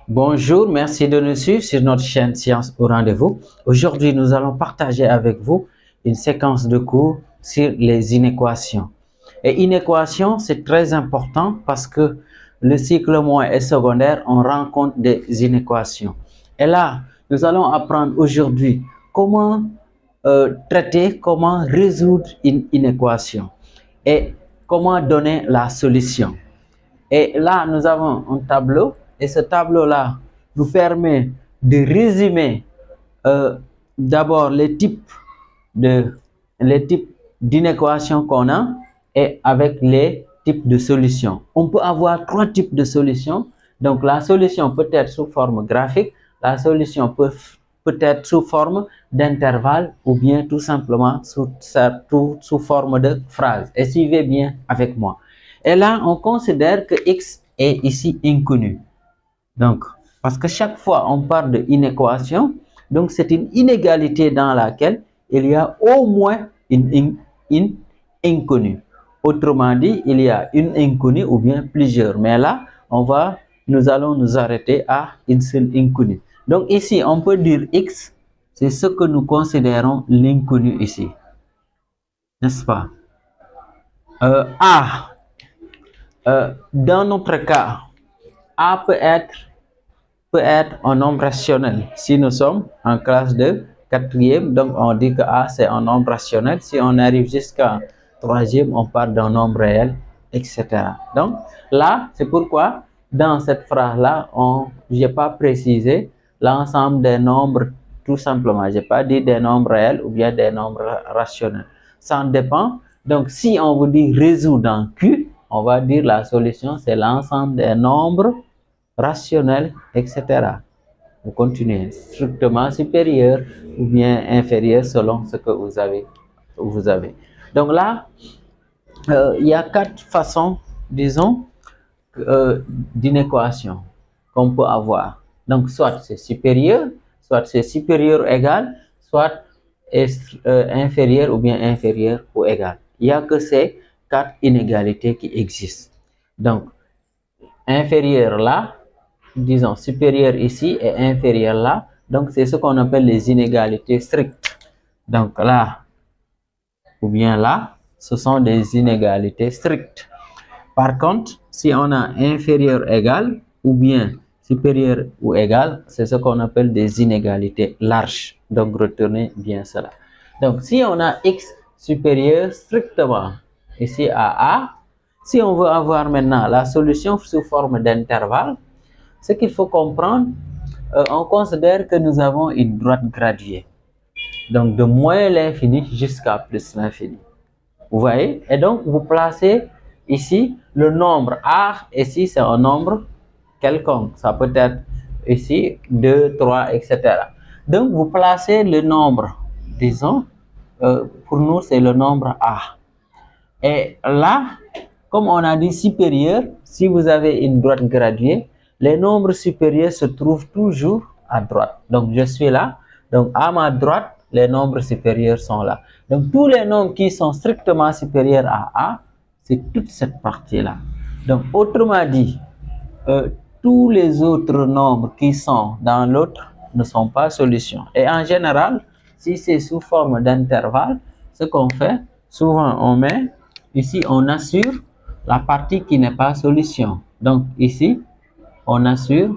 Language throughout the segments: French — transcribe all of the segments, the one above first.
Bonjour, merci de nous suivre sur notre chaîne Science au rendez-vous. Aujourd'hui, nous allons partager avec vous une séquence de cours sur les inéquations. Et inéquations, c'est très important parce que le cycle moyen et secondaire, on rencontre des inéquations. Et là, nous allons apprendre aujourd'hui comment traiter, comment résoudre une inéquation et comment donner la solution. Et là, nous avons un tableau et ce tableau-là nous permet de résumer d'abord les types d'inéquations qu'on a et avec les types de solutions. On peut avoir trois types de solutions. Donc, la solution peut être sous forme graphique, la solution peut être sous forme d'intervalle ou bien tout simplement sous forme de phrase. Et suivez bien avec moi. Et là, on considère que x est ici inconnu. Donc, parce que chaque fois on parle d'inéquation, donc c'est une inégalité dans laquelle il y a au moins une inconnue. Autrement dit, il y a une inconnue ou bien plusieurs. Mais là, nous allons nous arrêter à une seule inconnue. Donc ici, on peut dire x, c'est ce que nous considérons l'inconnu ici. N'est-ce pas? A. Dans notre cas, A peut être un nombre rationnel. Si nous sommes en classe de quatrième, donc on dit que A c'est un nombre rationnel. Si on arrive jusqu'à troisième, on parle d'un nombre réel, etc. Donc là, c'est pourquoi dans cette phrase-là, je n'ai pas précisé l'ensemble des nombres tout simplement. Je n'ai pas dit des nombres réels ou bien des nombres rationnels. Ça dépend. Donc si on vous dit résoudre dans Q, on va dire la solution c'est l'ensemble des nombres rationnels, etc. Vous continuez strictement supérieur ou bien inférieur selon ce que vous avez. Donc là, il y a quatre façons, disons, d'inéquation qu'on peut avoir. Donc soit c'est supérieur ou égal, soit inférieur ou bien inférieur ou égal. Il n'y a que ces quatre inégalités qui existent. Donc inférieur là, disons supérieur ici et inférieur là, donc c'est ce qu'on appelle les inégalités strictes. Donc là ou bien là, ce sont des inégalités strictes. Par contre, si on a inférieur égal ou bien supérieur ou égal, c'est ce qu'on appelle des inégalités larges. Donc retenez bien cela. Donc si on a x supérieur strictement ici à a, si on veut avoir maintenant la solution sous forme d'intervalle, ce qu'il faut comprendre, on considère que nous avons une droite graduée. Donc de moins l'infini jusqu'à plus l'infini. Vous voyez? Et donc vous placez ici le nombre A, ici c'est un nombre quelconque. Ça peut être ici 2, 3, etc. Donc vous placez le nombre, disons, pour nous c'est le nombre A. Et là, comme on a dit supérieur, si vous avez une droite graduée, les nombres supérieurs se trouvent toujours à droite. Donc je suis là, donc à ma droite, les nombres supérieurs sont là. Donc tous les nombres qui sont strictement supérieurs à A, c'est toute cette partie-là. Donc autrement dit, tous les autres nombres qui sont dans l'autre ne sont pas solutions. Et en général, si c'est sous forme d'intervalle, ce qu'on fait, souvent on met, ici on assure la partie qui n'est pas solution. Donc ici, on assure,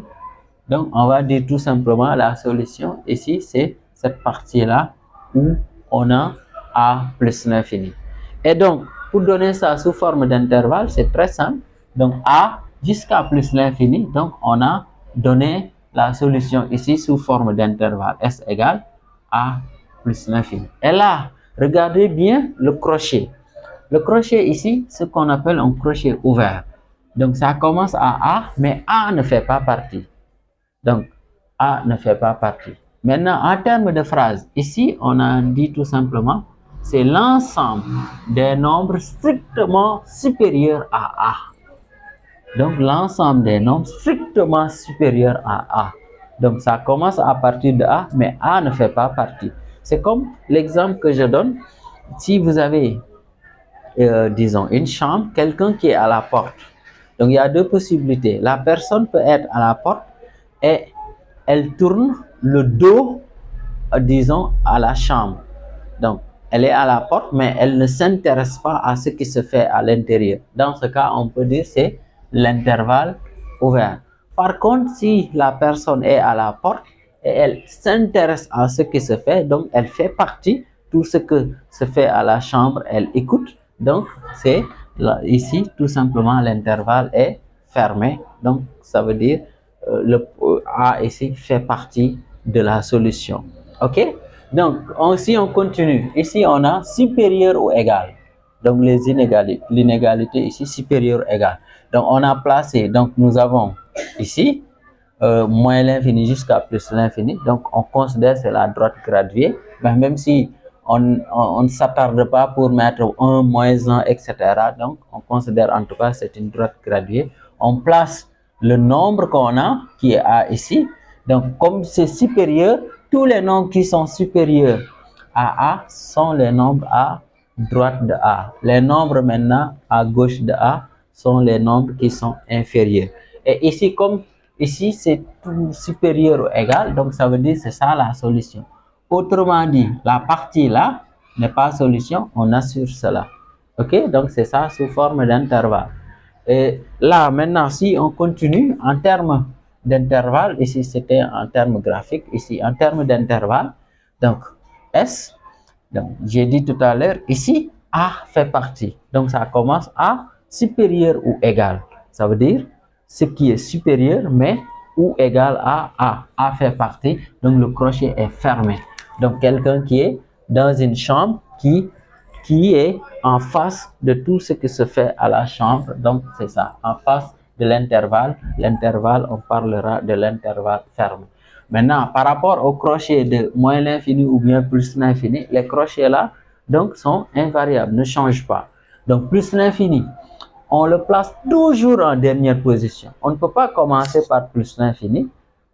donc on va dire tout simplement la solution, ici c'est cette partie-là où on a A plus l'infini. Et donc, pour donner ça sous forme d'intervalle, c'est très simple. Donc A jusqu'à plus l'infini, donc on a donné la solution ici sous forme d'intervalle. S égale A plus l'infini. Et là, regardez bien le crochet. Le crochet ici, ce qu'on appelle un crochet ouvert. Donc ça commence à A, mais A ne fait pas partie. Donc A ne fait pas partie. Maintenant, en termes de phrase, ici, on a dit tout simplement, c'est l'ensemble des nombres strictement supérieurs à A. Donc, l'ensemble des nombres strictement supérieurs à A. Donc, ça commence à partir de A, mais A ne fait pas partie. C'est comme l'exemple que je donne. Si vous avez, disons, une chambre, quelqu'un qui est à la porte. Donc, il y a deux possibilités. La personne peut être à la porte et elle tourne le dos, disons, à la chambre. Donc, elle est à la porte, mais elle ne s'intéresse pas à ce qui se fait à l'intérieur. Dans ce cas, on peut dire que c'est l'intervalle ouvert. Par contre, si la personne est à la porte et elle s'intéresse à ce qui se fait, donc elle fait partie, tout ce que se fait à la chambre, elle écoute. Donc, c'est ici, tout simplement, l'intervalle est fermé. Donc, ça veut dire le A ici fait partie de la solution. OK? Donc, si on continue, ici on a supérieur ou égal. Donc, les inégalités, l'inégalité ici, supérieur ou égal. Donc, on a placé, donc nous avons ici moins l'infini jusqu'à plus l'infini. Donc, on considère que c'est la droite graduée. Ben, même si on ne s'attarde pas pour mettre 1, moins 1, etc. Donc, on considère en tout cas que c'est une droite graduée. On place le nombre qu'on a, qui est A ici. Donc, comme c'est supérieur, tous les nombres qui sont supérieurs à A sont les nombres à droite de A. Les nombres maintenant à gauche de A sont les nombres qui sont inférieurs. Et ici, comme ici c'est tout supérieur ou égal, donc ça veut dire que c'est ça la solution. Autrement dit, la partie là n'est pas solution, on assure cela. Ok, donc c'est ça sous forme d'intervalle. Et là, maintenant, si on continue en termes d'intervalle, ici c'était en termes graphiques, ici en termes d'intervalle, donc S, donc j'ai dit tout à l'heure, ici A fait partie, donc ça commence à supérieur ou égal, ça veut dire ce qui est supérieur mais ou égal à A. A fait partie, donc le crochet est fermé. Donc quelqu'un qui est dans une chambre qui est en face de tout ce qui se fait à la chambre, donc c'est ça, en face de l'intervalle. L'intervalle, on parlera de l'intervalle fermé. Maintenant, par rapport au crochet de moins l'infini ou bien plus l'infini, les crochets là donc sont invariables, ne changent pas. Donc plus l'infini, on le place toujours en dernière position. On ne peut pas commencer par plus l'infini,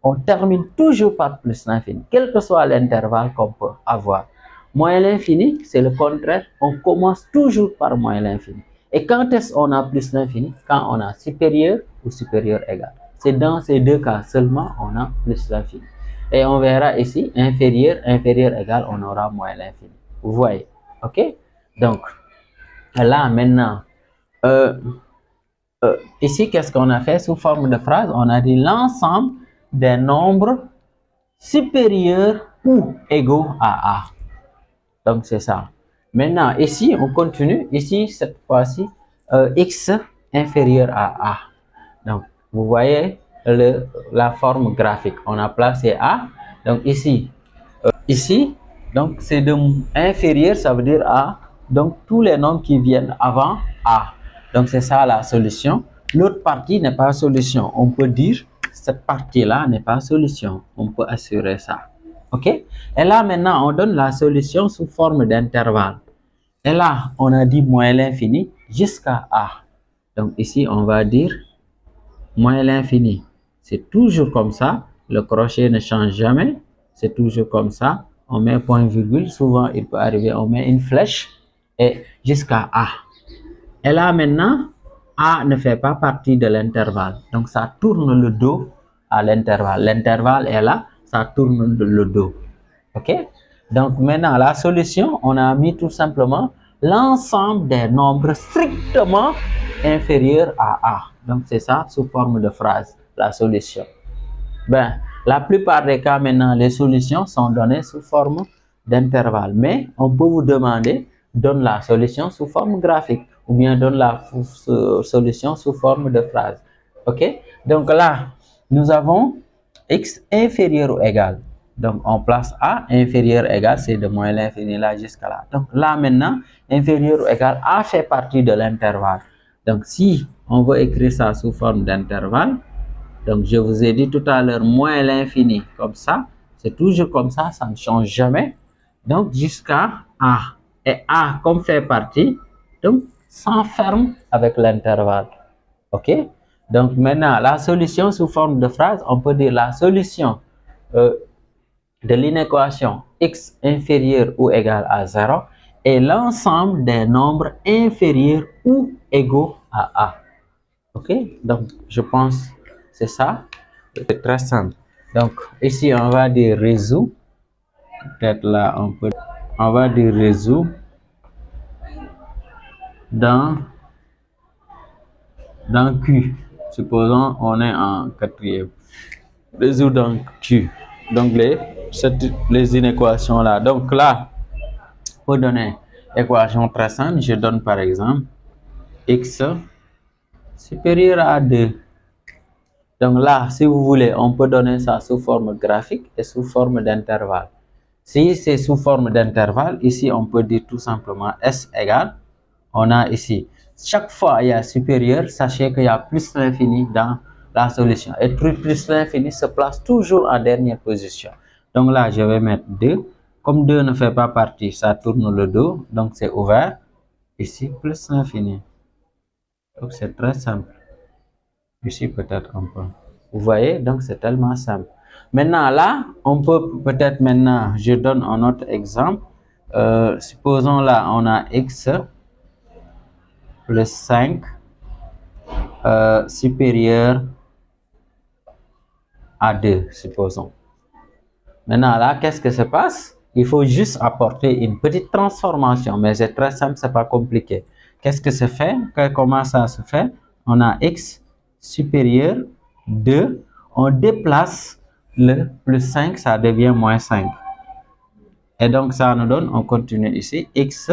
on termine toujours par plus l'infini, quel que soit l'intervalle qu'on peut avoir. Moins l'infini, c'est le contraire, on commence toujours par moins l'infini. Et quand est-ce qu'on a plus l'infini? Quand on a supérieur ou supérieur égal. C'est dans ces deux cas seulement on a plus l'infini. Et on verra ici, inférieur, inférieur égal, on aura moins l'infini. Vous voyez? OK? Donc, là maintenant, ici, qu'est-ce qu'on a fait sous forme de phrase? On a dit l'ensemble des nombres supérieurs ou égaux à A. Donc, c'est ça. Maintenant, ici, on continue. Ici, cette fois-ci, X inférieur à A. Donc, vous voyez la forme graphique. On a placé A. Donc, ici, donc c'est de inférieur, ça veut dire A. Donc, tous les nombres qui viennent avant A. Donc, c'est ça la solution. L'autre partie n'est pas solution. On peut dire cette partie-là n'est pas solution. On peut assurer ça. OK? Et là, maintenant, on donne la solution sous forme d'intervalle. Et là, on a dit moins l'infini jusqu'à A. Donc, ici, on va dire moins l'infini. C'est toujours comme ça. Le crochet ne change jamais. C'est toujours comme ça. On met point virgule. Souvent, il peut arriver, on met une flèche et jusqu'à A. Et là, maintenant, A ne fait pas partie de l'intervalle. Donc, ça tourne le dos à l'intervalle. L'intervalle est là, ça tourne le dos. OK? Donc, maintenant, la solution, on a mis tout simplement l'ensemble des nombres strictement inférieurs à A. Donc, c'est ça sous forme de phrase, la solution. Ben, la plupart des cas, maintenant, les solutions sont données sous forme d'intervalle. Mais on peut vous demander, donne la solution sous forme graphique ou bien donne la solution sous forme de phrase. OK? Donc là, nous avons X inférieur ou égal. Donc, on place A, inférieur égal, c'est de moins l'infini là jusqu'à là. Donc, là maintenant, inférieur ou égal, A fait partie de l'intervalle. Donc, si on veut écrire ça sous forme d'intervalle, donc je vous ai dit tout à l'heure, moins l'infini, comme ça, c'est toujours comme ça ne change jamais. Donc, jusqu'à A. Et A, comme fait partie, donc, s'enferme avec l'intervalle. OK? Donc, maintenant, la solution sous forme de phrase, on peut dire la solution de l'inéquation x inférieur ou égal à 0 est l'ensemble des nombres inférieurs ou égaux à A. OK? Donc, je pense que c'est ça. C'est très simple. Donc, ici, on va dire résout. Peut-être là, on va dire résout dans Q. Supposons on est en quatrième. Résout dans Q. Donc, les inéquations là. Donc là, pour donner équation très simple, je donne par exemple x supérieur à 2. Donc là, si vous voulez, on peut donner ça sous forme graphique et sous forme d'intervalle. Si c'est sous forme d'intervalle, ici on peut dire tout simplement S égale, on a ici, chaque fois il y a supérieur, sachez qu'il y a plus l'infini dans la solution. Et plus l'infini se place toujours en dernière position. Donc là, je vais mettre 2. Comme 2 ne fait pas partie, ça tourne le dos, donc c'est ouvert. Ici, plus l'infini. Donc c'est très simple. Ici, peut-être un peu. Vous voyez, donc c'est tellement simple. Maintenant, là, on peut peut-être maintenant, je donne un autre exemple. Supposons là, on a x plus 5 supérieur à 2, supposons. Maintenant, là, qu'est-ce que se passe? Il faut juste apporter une petite transformation, mais c'est très simple, c'est pas compliqué. Qu'est-ce que se fait? Comment ça se fait? On a x supérieur 2, on déplace le plus 5, ça devient moins 5. Et donc, ça nous donne, on continue ici, x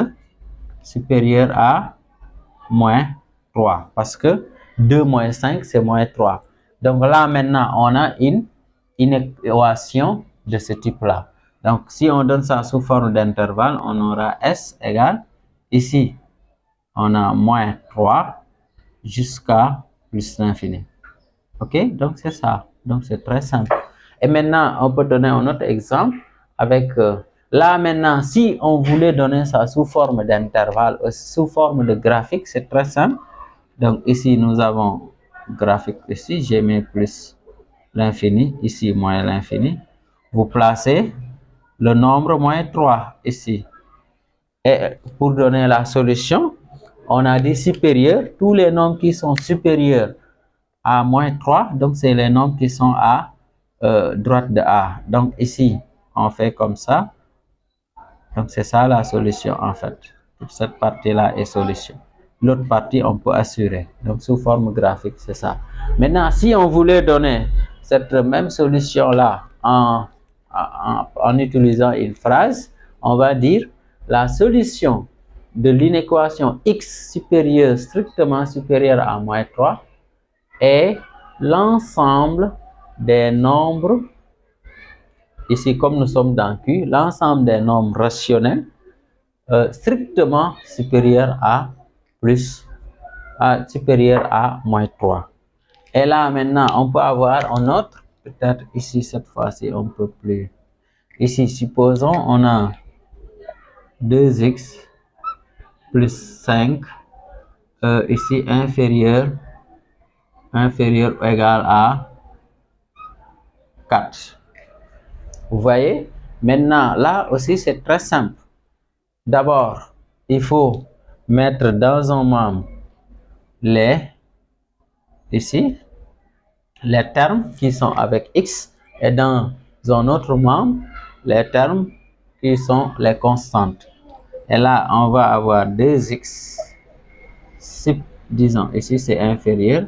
supérieur à moins 3, parce que 2 moins 5, c'est moins 3. Donc là, maintenant, on a une équation de ce type-là. Donc, si on donne ça sous forme d'intervalle, on aura S égale, ici, on a moins 3 jusqu'à plus l'infini. OK? Donc, c'est ça. Donc, c'est très simple. Et maintenant, on peut donner un autre exemple avec... là, maintenant, si on voulait donner ça sous forme d'intervalle, sous forme de graphique, c'est très simple. Donc, ici, nous avons graphique ici. J'ai mis plus l'infini, ici, moins l'infini. Vous placez le nombre moins 3 ici. Et pour donner la solution, on a dit supérieur. Tous les nombres qui sont supérieurs à moins 3, donc c'est les nombres qui sont à droite de A. Donc ici, on fait comme ça. Donc c'est ça la solution en fait. Toute cette partie-là est solution. L'autre partie, on peut assurer. Donc sous forme graphique, c'est ça. Maintenant, si on voulait donner cette même solution-là en utilisant une phrase, on va dire la solution de l'inéquation x supérieure, strictement supérieure à moins 3 est l'ensemble des nombres, ici comme nous sommes dans Q, l'ensemble des nombres rationnels strictement supérieurs à supérieur à moins 3. Et là maintenant, on peut avoir un autre, peut-être ici cette fois-ci un peu plus. Ici, supposons on a 2x plus 5 ici inférieur ou égal à 4. Vous voyez? Maintenant, là aussi, c'est très simple. D'abord, il faut mettre dans un membre ici, les termes qui sont avec x et dans un autre membre, les termes qui sont les constantes. Et là, on va avoir 2x, disons, ici c'est inférieur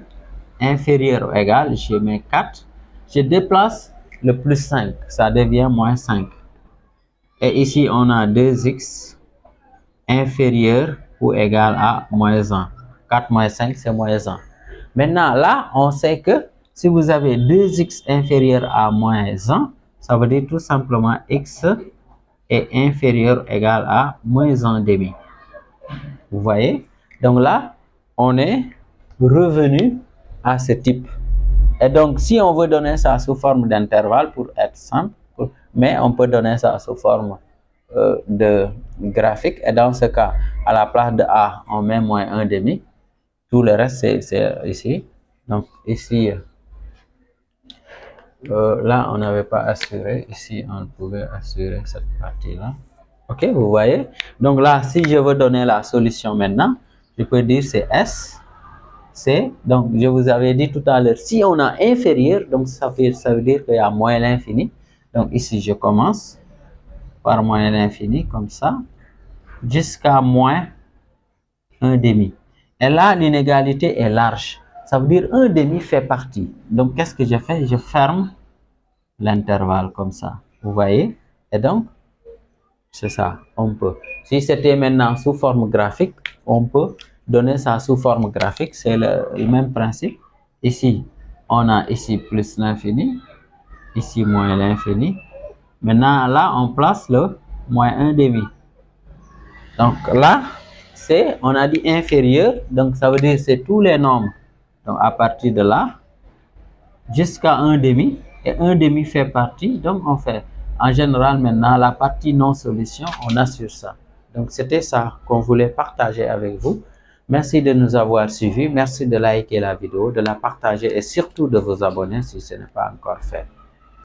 ou égal, je mets 4, je déplace le plus 5, ça devient moins 5. Et ici, on a 2x inférieur ou égal à moins 1. 4 moins 5, c'est moins 1. Maintenant, là, on sait que si vous avez 2x inférieur à moins 1, ça veut dire tout simplement x est inférieur ou égal à moins 1 demi. Vous voyez? Donc là, on est revenu à ce type. Et donc, si on veut donner ça sous forme d'intervalle pour être simple, mais on peut donner ça sous forme de graphique. Et dans ce cas, à la place de A, on met moins 1 demi. Tout le reste, c'est ici. Donc, ici, là, on n'avait pas assuré. Ici, on pouvait assurer cette partie-là. OK, vous voyez? Donc là, si je veux donner la solution maintenant, je peux dire c'est S c'est, donc je vous avais dit tout à l'heure, si on a inférieur, donc ça veut dire qu'il y a moins l'infini. Donc ici, je commence par moins l'infini, comme ça, jusqu'à moins 1 demi. Et là, l'inégalité est large. Ça veut dire 1 demi fait partie. Donc, qu'est-ce que je fais? Je ferme l'intervalle comme ça. Vous voyez? Et donc, c'est ça, on peut. Si c'était maintenant sous forme graphique, on peut donner ça sous forme graphique. C'est le même principe. Ici, on a ici plus l'infini. Ici, moins l'infini. Maintenant, là, on place le moins 1 demi. Donc là, c'est, on a dit inférieur, donc ça veut dire c'est tous les nombres. Donc à partir de là, jusqu'à 1 demi, et 1 demi fait partie, donc on fait, en général maintenant, la partie non solution, on assure ça. Donc c'était ça qu'on voulait partager avec vous. Merci de nous avoir suivis, merci de liker la vidéo, de la partager et surtout de vous abonner si ce n'est pas encore fait.